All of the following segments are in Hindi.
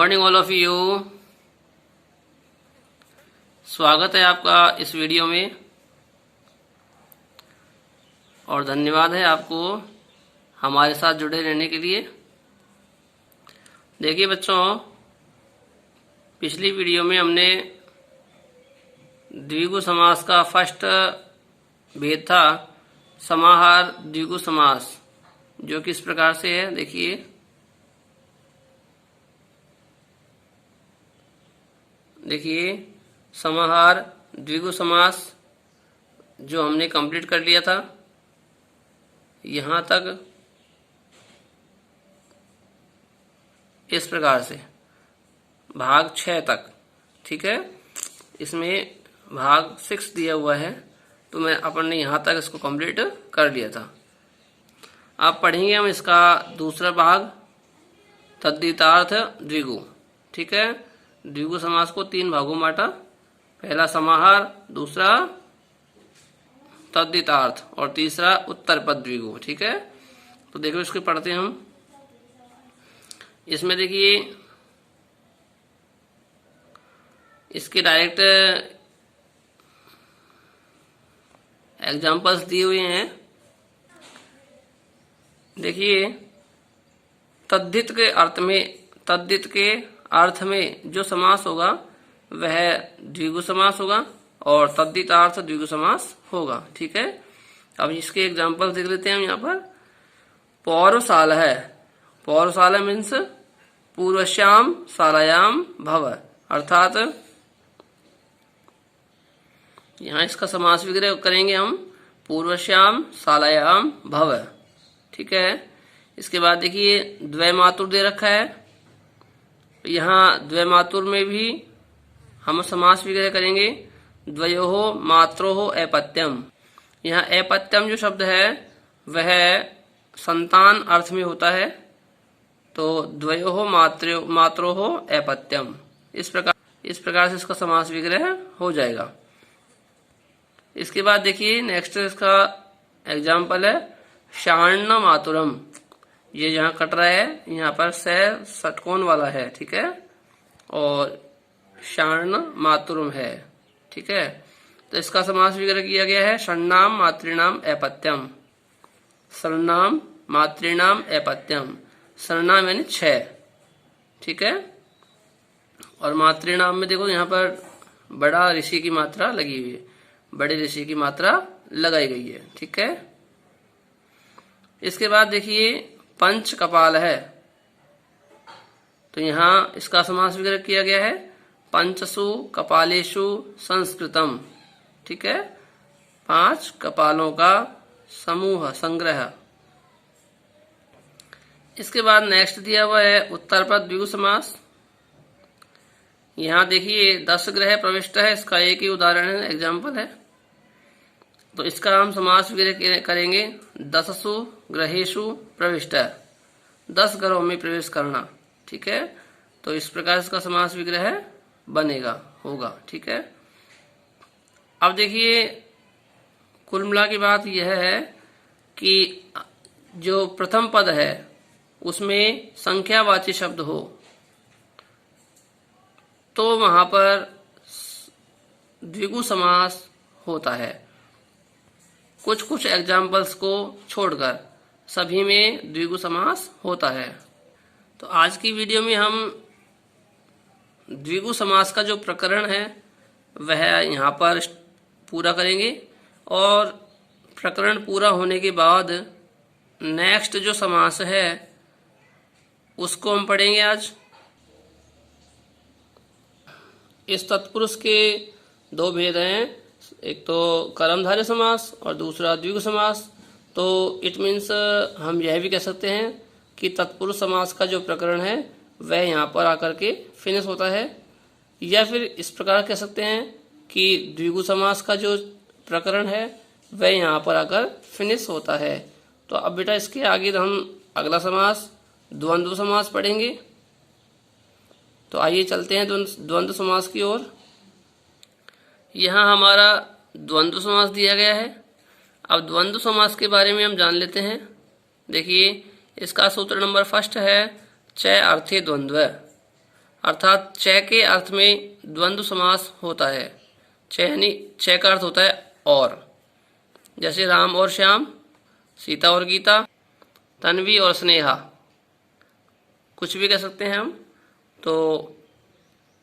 Morning all of you. स्वागत है आपका इस वीडियो में और धन्यवाद है आपको हमारे साथ जुड़े रहने के लिए। देखिए बच्चों, पिछली वीडियो में हमने द्विगु समास का फर्स्ट भेद था समाहार द्विगु समास, जो कि इस प्रकार से है। देखिए समाहार द्विगु समास जो हमने कंप्लीट कर लिया था यहाँ तक इस प्रकार से भाग 6 तक, ठीक है। इसमें भाग 6 दिया हुआ है, तो मैं अपन ने यहाँ तक इसको कंप्लीट कर लिया था। अब पढ़ेंगे हम इसका दूसरा भाग तद्धितार्थ द्विगु, ठीक है। द्विगु समास को 3 भागों में बांटा, पहला समाहार, दूसरा तद्धितार्थ और तीसरा उत्तरपद द्विगु, ठीक है। तो देखो इसको पढ़ते हैं हम। इसमें देखिए इसके डायरेक्ट एग्जाम्पल्स दिए हुए हैं। देखिए तद्धित के अर्थ में जो समास होगा वह द्विगु समास होगा और तद्धितार्थ द्विगु समास होगा, ठीक है। अब इसके एग्जाम्पल देख लेते हैं हम। यहाँ पर पौरवशाला है, पौरवशाला मीन्स पूर्वश्याम शालायाम भव, अर्थात यहाँ इसका समास विग्रह करेंगे हम, पूर्वश्याम शालायाम भव, ठीक है। इसके बाद देखिए द्वैमातुर दे रखा है, यहाँ द्वैमातुर में भी हम समास विग्रह करेंगे द्वयोः मात्रोः अपत्यम। यहाँ अपत्यम जो शब्द है वह संतान अर्थ में होता है, तो द्वयोः मात्रोः अपत्यम, इस प्रकार से इसका समास विग्रह हो जाएगा। इसके बाद देखिए नेक्स्ट इसका एग्जाम्पल है षाण्ण मातुरम। ये जहाँ कट रहा है यहाँ पर से षटकोण वाला है, ठीक है, और षाण्ण मातुरम है, ठीक है। तो इसका समास विग्रह किया गया है षण्णाम मातृणाम अपत्यम, षण्णाम मातृणाम अपत्यम। षण्णाम यानी 6, ठीक है, और मातृणाम में देखो यहाँ पर बड़ा ऋषि की मात्रा लगी हुई है, बड़े ऋषि की मात्रा लगाई गई है, ठीक है। इसके बाद देखिए पंच कपाल है, तो यहाँ इसका समास विग्रह किया गया है पंचसु कपालेषु संस्कृतम, ठीक है, 5 कपालों का समूह संग्रह। इसके बाद नेक्स्ट दिया हुआ है उत्तरपद द्विगु समास। यहाँ देखिए 10 ग्रह प्रविष्ट है, इसका एक ही उदाहरण है, एग्जाम्पल है। तो इसका हम समास विग्रह करेंगे दससु ग्रहेषु प्रविष्ट, 10 ग्रहों में प्रवेश करना, ठीक है। तो इस प्रकार इसका समास विग्रह होगा, ठीक है। अब देखिए कुल मिला की बात यह है कि जो प्रथम पद है उसमें संख्यावाची शब्द हो तो वहां पर द्विगु समास होता है। कुछ एग्जाम्पल्स को छोड़कर सभी में द्विगु समास होता है। तो आज की वीडियो में हम द्विगु समास का जो प्रकरण है वह यहाँ पर पूरा करेंगे और प्रकरण पूरा होने के बाद नेक्स्ट जो समास है उसको हम पढ़ेंगे आज। इस तत्पुरुष के 2 भेद हैं, एक तो कर्मधारय समास और दूसरा द्विगु समास। तो इट मीन्स हम यह भी कह सकते हैं कि तत्पुरुष समास का जो प्रकरण है वह यहाँ पर आकर के फिनिश होता है, या फिर इस प्रकार कह सकते हैं कि द्विगु समास का जो प्रकरण है वह यहाँ पर आकर फिनिश होता है। तो अब बेटा इसके आगे हम अगला समास द्वंद्व समास पढ़ेंगे। तो आइए चलते हैं द्वंद्व समास की ओर। यहाँ हमारा द्वंद्व समास दिया गया है। अब द्वंद्व समास के बारे में हम जान लेते हैं। देखिए इसका सूत्र नंबर फर्स्ट है चय अर्थे द्वंद्व। अर्थात च के अर्थ में द्वंद्व समास होता है। च का अर्थ होता है और, जैसे राम और श्याम, सीता और गीता, तन्वी और स्नेहा, कुछ भी कह सकते हैं हम। तो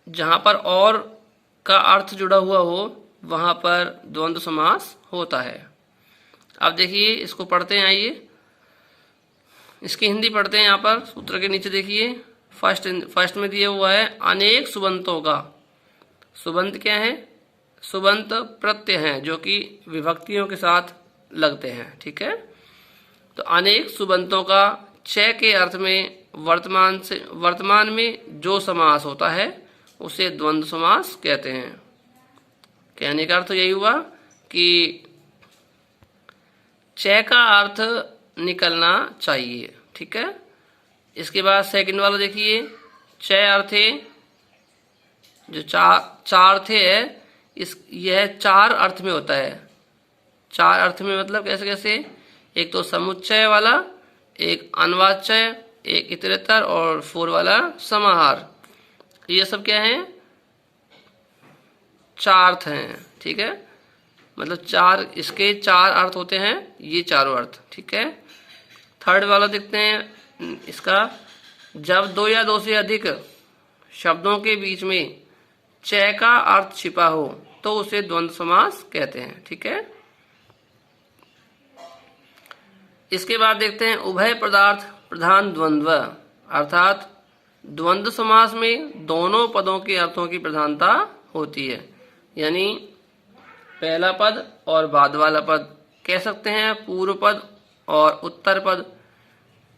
जहाँ पर और का अर्थ जुड़ा हुआ हो वहाँ पर द्वंद्व समास होता है। अब देखिए इसको पढ़ते हैं, आइए इसकी हिंदी पढ़ते हैं। यहाँ पर सूत्र के नीचे देखिए फर्स्ट में दिया हुआ है अनेक सुबंतों का। सुबंत क्या है? सुबंत प्रत्यय हैं जो कि विभक्तियों के साथ लगते हैं, ठीक है। तो अनेक सुबंतों का च के अर्थ में वर्तमान में जो समास होता है उसे द्वंद्व समास कहते हैं। कहने का अर्थ यही हुआ कि च का अर्थ निकलना चाहिए, ठीक है। इसके बाद सेकंड वाला देखिए, च अर्थे, जो चार थे है, यह चार अर्थ में होता है। चार अर्थ में मतलब कैसे कैसे? एक तो समुच्चय वाला, एक अनवाच्य, एक इतरेतर और फोर वाला समाहार। ये सब क्या है? चार्थ हैं, ठीक है। मतलब चार, इसके चार अर्थ होते हैं, ये चारों अर्थ, ठीक है। थर्ड वाला देखते हैं इसका, जब दो या दो से अधिक शब्दों के बीच में च का अर्थ छिपा हो तो उसे द्वंद्व समास कहते हैं, ठीक है। इसके बाद देखते हैं उभय पदार्थ प्रधान द्वंद्व, अर्थात द्वंद्व समास में दोनों पदों के अर्थों की प्रधानता होती है। यानी पहला पद और बाद वाला पद, कह सकते हैं पूर्व पद और उत्तर पद,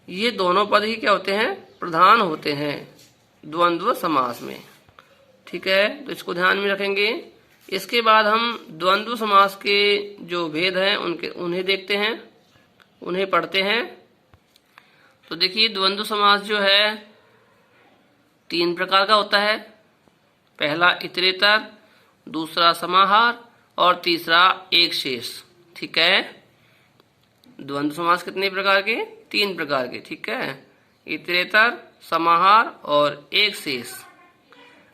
ये दोनों पद ही क्या होते हैं? प्रधान होते हैं द्वंद्व समास में, ठीक है। तो इसको ध्यान में रखेंगे। इसके बाद हम द्वंद्व समास के जो भेद हैं उन्हें देखते हैं, उन्हें पढ़ते हैं। तो देखिए द्वंद्व समास जो है तीन प्रकार का होता है। पहला इतरेतर, दूसरा समाहार और तीसरा एक शेष, ठीक है। द्वंद्व समास कितने प्रकार के? तीन प्रकार के, ठीक है। इतरेतर, समाहार और एक शेष।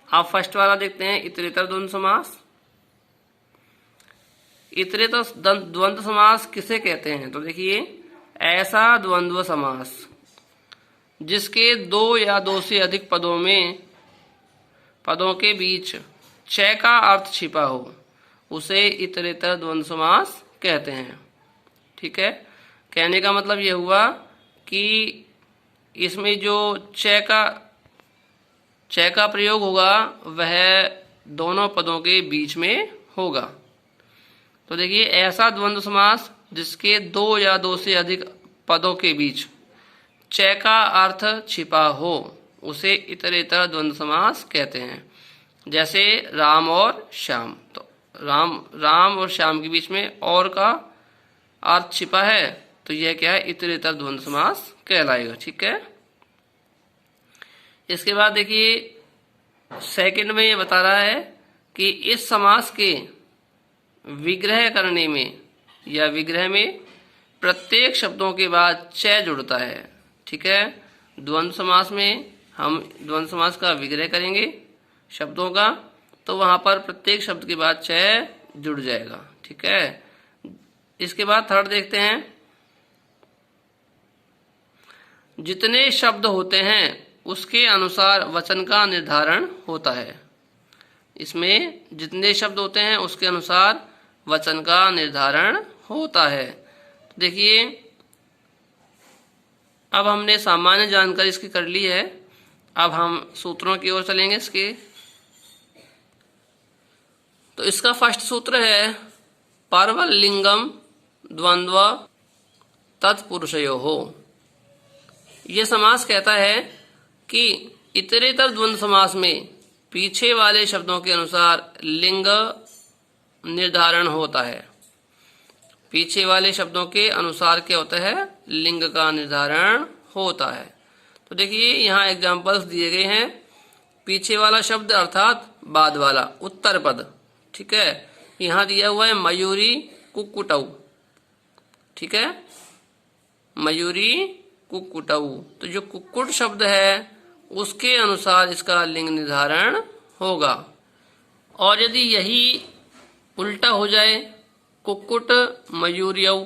आप फर्स्ट वाला देखते हैं, इतरेतर द्वंद्व समास। इतरेतर द्वंद्व समास किसे कहते हैं? तो देखिए, ऐसा द्वंद्व समास जिसके दो या दो से अधिक पदों के बीच च का अर्थ छिपा हो उसे इतरेतर द्वंद्व समास कहते हैं, ठीक है। कहने का मतलब यह हुआ कि इसमें जो च का प्रयोग होगा वह दोनों पदों के बीच में होगा। तो देखिए, ऐसा द्वंद्व समास जिसके दो या दो से अधिक पदों के बीच च का अर्थ छिपा हो उसे इतरेतर द्वंद्व समास कहते हैं। जैसे राम और श्याम, तो राम और श्याम के बीच में और का अर्थ छिपा है तो यह क्या है? इतरेतर द्वंद्व समास कहलाएगा, ठीक है। इसके बाद देखिए सेकंड में ये बता रहा है कि इस समास के विग्रह करने में या विग्रह में प्रत्येक शब्दों के बाद च जुड़ता है, ठीक है। द्वंद्व समास में हम द्वंद्व समास का विग्रह करेंगे शब्दों का, तो वहां पर प्रत्येक शब्द के बाद च जुड़ जाएगा, ठीक है। इसके बाद थर्ड देखते हैं, जितने शब्द होते हैं उसके अनुसार वचन का निर्धारण होता है। इसमें जितने शब्द होते हैं उसके अनुसार वचन का निर्धारण होता है। तो देखिए, अब हमने सामान्य जानकारी इसकी कर ली है, अब हम सूत्रों की ओर चलेंगे इसके। तो इसका फर्स्ट सूत्र है परवल लिंगम द्वंद्व तत्पुरुषयोः। यह समास कहता है कि इतरेतर द्वंद्व समास में पीछे वाले शब्दों के अनुसार लिंग निर्धारण होता है। पीछे वाले शब्दों के अनुसार क्या होता है? लिंग का निर्धारण होता है। तो देखिए यहाँ एग्जाम्पल्स दिए गए हैं। पीछे वाला शब्द अर्थात बाद वाला उत्तर पद, ठीक है। यहाँ दिया हुआ है मयूरी कुक्कुटऊ, ठीक है, मयूरी कुक्कुटऊ। तो जो कुक्कुट शब्द है उसके अनुसार इसका लिंग निर्धारण होगा। और यदि यही उल्टा हो जाए, कुक्कुट मयूर्यौ,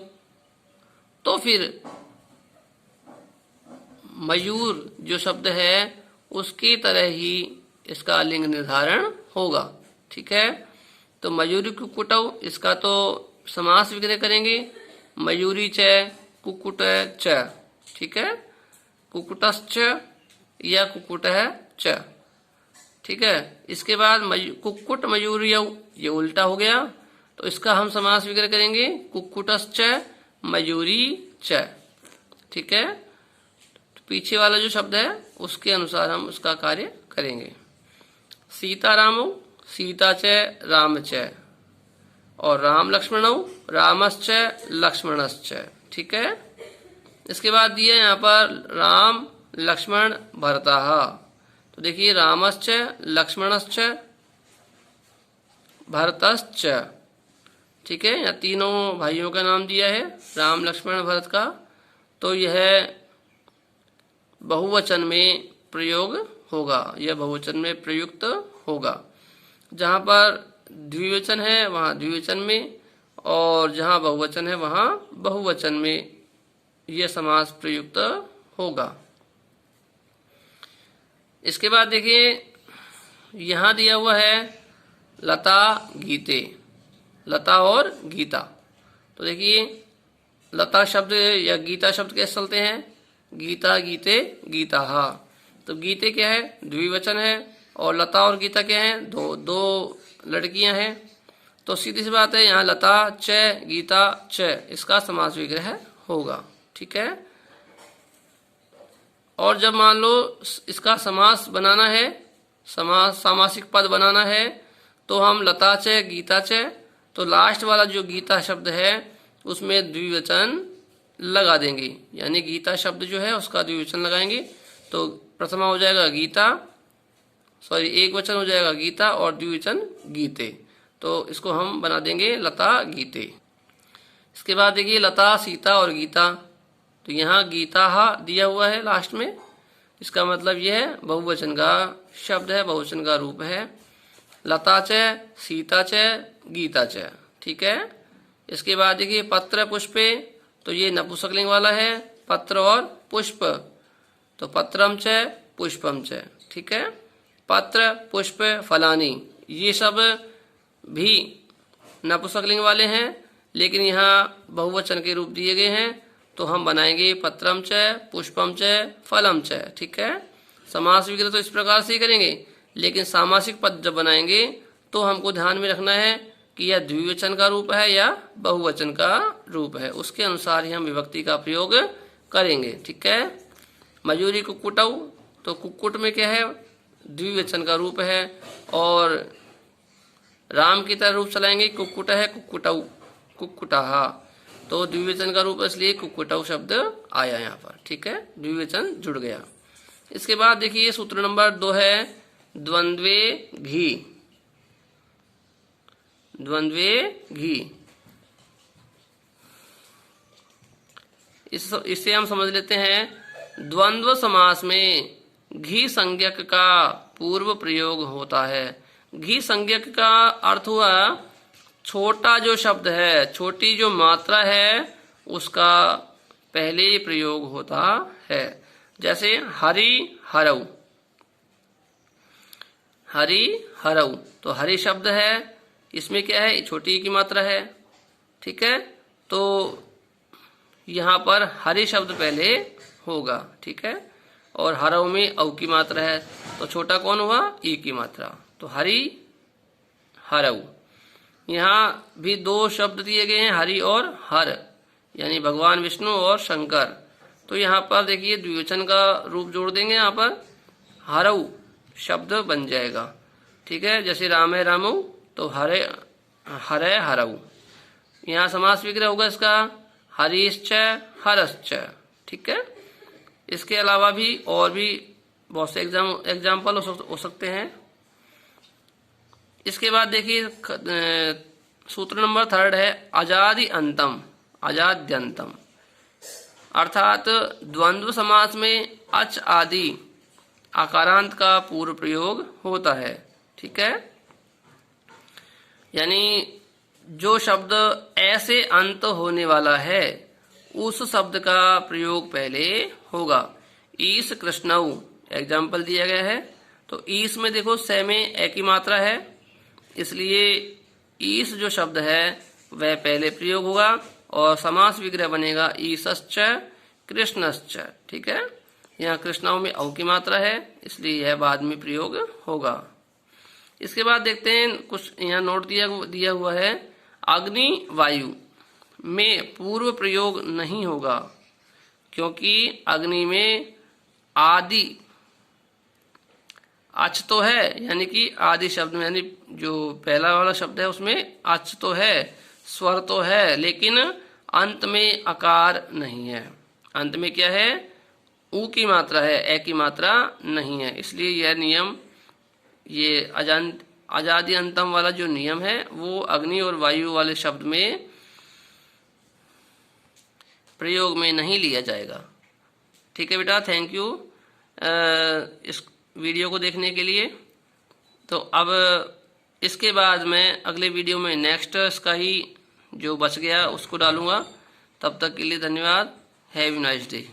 तो फिर मयूर जो शब्द है उसकी तरह ही इसका लिंग निर्धारण होगा। ठीक है, तो मयूरी कुक्कुटौ, इसका तो समास विग्रह करेंगे, मयूरी च कुक्कुट च। ठीक है, कुक्कुटश्च या कुक्कुट च। ठीक है, इसके बाद कुक्कुट मयूर्यौ, ये उल्टा हो गया, तो इसका हम समास विग्रह करेंगे, कुक्कुटश्च मयूरी च। ठीक है, तो पीछे वाला जो शब्द है उसके अनुसार हम उसका कार्य करेंगे। सीतारामौ, सीता च राम च, और राम लक्ष्मणौ, रामश्च लक्ष्मणश्च। ठीक है, इसके बाद दिए यहाँ पर राम लक्ष्मण भरतः, तो देखिए रामश्च लक्ष्मणश्च भरतश्च। ठीक है, यहाँ तीनों भाइयों का नाम दिया है राम लक्ष्मण भरत का, तो यह बहुवचन में प्रयोग होगा, यह बहुवचन में प्रयुक्त होगा। जहाँ पर द्विवचन है वहाँ द्विवचन में, और जहाँ बहुवचन है वहाँ बहुवचन में यह समास प्रयुक्त होगा। इसके बाद देखिए यहाँ दिया हुआ है लता गीते, लता और गीता। तो देखिए लता शब्द या गीता शब्द कैसे चलते हैं, गीता गीते गीताहा। तो गीते क्या है, द्विवचन है, और लता और गीता क्या है, दो लड़कियां हैं। तो सीधी सी बात है, यहाँ लता च गीता च, इसका समास विग्रह होगा। ठीक है, और जब मान लो इसका समास बनाना है, समास सामासिक पद बनाना है, तो हम लता च गीता च, तो लास्ट वाला जो गीता शब्द है उसमें द्विवचन लगा देंगे, यानी गीता शब्द जो है उसका द्विवचन लगाएंगे। तो प्रथमा हो जाएगा गीता, सॉरी एक वचन हो जाएगा गीता, और द्विवचन गीते, तो इसको हम बना देंगे लता गीते। इसके बाद देखिए लता सीता और गीता, तो यहाँ गीता दिया हुआ है लास्ट में, इसका मतलब यह है बहुवचन का शब्द है, बहुवचन का रूप है। लता च सीता च गीता च। ठीक है, इसके बाद देखिए पत्र पुष्पे, तो ये नपुंसकलिंग वाला है, पत्र और पुष्प, तो पत्रम च पुष्पम च। ठीक है, पत्र पुष्प फलानी, ये सब भी नपुंसकलिंग वाले हैं, लेकिन यहाँ बहुवचन के रूप दिए गए हैं, तो हम बनाएंगे पत्रम च पुष्पम च फलम च। ठीक है, समास विग्रह तो इस प्रकार से ही करेंगे, लेकिन सामासिक पद जब बनाएंगे तो हमको ध्यान में रखना है कि यह द्विवचन का रूप है या बहुवचन का रूप है, उसके अनुसार ही हम विभक्ति का प्रयोग करेंगे। ठीक है, मयूरी कुक्कुटौ, तो कुक्कुट में क्या है, द्विवचन का रूप है, और राम की तरह रूप चलाएंगे, कुक्कुट है कुक्कुटौ कुक्कुटाहा, तो द्विवचन का रूप इसलिए कुक्कुटौ शब्द आया यहाँ पर। ठीक है, द्विवचन जुड़ गया। इसके बाद देखिए सूत्र नंबर 2 है द्वंद्वे घी, द्वंद्वे घी। इससे हम समझ लेते हैं, द्वंद्व समास में घी संज्ञक का पूर्व प्रयोग होता है। घी संज्ञक का अर्थ हुआ छोटा जो शब्द है, छोटी जो मात्रा है, उसका पहले प्रयोग होता है। जैसे हरि हरऊ, हरि हरऊ, तो हरि शब्द है, इसमें क्या है, छोटी की मात्रा है। ठीक है, तो यहाँ पर हरि शब्द पहले होगा। ठीक है, और हरऊ में औ की मात्रा है, तो छोटा कौन हुआ, ई की मात्रा, तो हरि हरऊ। यहाँ भी 2 शब्द दिए गए हैं, हरि और हर, यानी भगवान विष्णु और शंकर। तो यहाँ पर देखिए द्विवचन का रूप जोड़ देंगे, यहाँ पर हरऊ शब्द बन जाएगा। ठीक है, जैसे राम है रामऊ, तो हरे हरे हरऊ। यहाँ समास विग्रह होगा इसका हरिश्च हरश्च। ठीक है, इसके अलावा भी और भी बहुत से एग्जाम्पल हो सकते हैं। इसके बाद देखिए सूत्र नंबर 3 है अजादि अंतम अजाद्यंतम, अर्थात द्वंद्व समास में अच आदि आकारांत का पूर्व प्रयोग होता है। ठीक है, यानी जो शब्द ऐसे अंत होने वाला है उस शब्द का प्रयोग पहले होगा। ईस कृष्णऊ एग्जाम्पल दिया गया है, तो ईस में देखो से में ए की मात्रा है, इसलिए ईस जो शब्द है वह पहले प्रयोग होगा और समास विग्रह बनेगा ईसश्च कृष्णश्च। ठीक है, यहाँ कृष्णाओं में औ की मात्रा है, इसलिए यह बाद में प्रयोग होगा। इसके बाद देखते हैं कुछ यहाँ नोट दिया हुआ है। अग्नि वायु में पूर्व प्रयोग नहीं होगा, क्योंकि अग्नि में आदि अच तो है, यानी कि आदि शब्द में यानी जो पहला वाला शब्द है उसमें अच तो है, स्वर तो है, लेकिन अंत में आकार नहीं है। अंत में क्या है, ऊ की मात्रा है, ए की मात्रा नहीं है। इसलिए यह नियम, ये अजादि अंतम वाला जो नियम है वो अग्नि और वायु वाले शब्द में प्रयोग में नहीं लिया जाएगा। ठीक है बेटा, थैंक यू इस वीडियो को देखने के लिए। तो अब इसके बाद मैं अगले वीडियो में नेक्स्ट इसका ही जो बच गया उसको डालूंगा। तब तक के लिए धन्यवाद। Have a nice day.